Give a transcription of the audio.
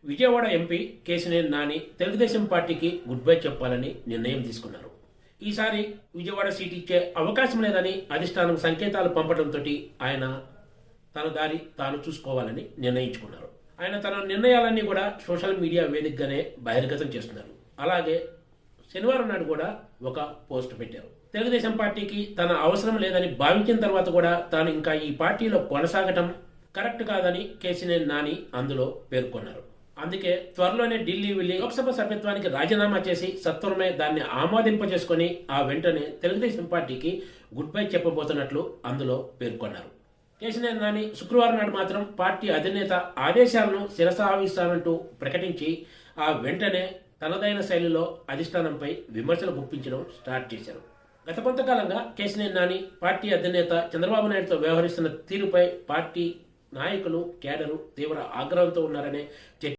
Vijayawada MP Kesineni Nani Telugu Desam పార్టీకి good bye చెప్పాలని నిర్ణయం తీసుకున్నారు. ఈసారి విజయవాడ సీట్ ఇచ్చే అవకాశం లేదని అధిష్టానం సంకేతాలు పంపడంతో ఆయన తన దారి తాను చూసుకోవాలని నిర్ణయించుకున్నారు. ఆయన తన నిర్ణయాలన్నీ కూడా సోషల్ మీడియా వేదికగానే బహిర్గతం చేస్తున్నారు. అలాగే శనివారం నాడు కూడా ఒక పోస్ట్ పెట్టారు. తెలుగుదేశం పార్టీకి తన అవసరం లేదని భావించిన తర్వాత కూడా తాను ఇంకా ఈ పార్టీలో కొనసాగటం కరెక్ట్ కాదని కేశినేని నాని అందులో పేర్కొన్నారు. అందుకే త్వరలోనే ఢిల్లీ వెళ్లి లోక్సభ సభ్యత్వానికి రాజీనామా చేసి సత్వరమే దాన్ని ఆమోదింపజేసుకుని ఆ వెంటనే తెలుగుదేశం పార్టీకి గుడ్ బై చెప్పబోతున్నట్లు అందులో పేర్కొన్నారు. కేశినేని నాని శుక్రవారం నాడు మాత్రం పార్టీ అధినేత ఆదేశాలను శిరసావహిస్తానంటూ ప్రకటించి ఆ వెంటనే తనదైన శైలిలో అధిష్టానంపై విమర్శలు గుప్పించడం స్టార్ట్ చేశారు. గత కొంతకాలంగా కేశినేని నాని పార్టీ అధినేత చంద్రబాబు నాయుడుతో వ్యవహరిస్తున్న తీరుపై పార్టీ నాయకులు, కేడరు తీవ్ర ఆగ్రహంతో ఉన్నారనే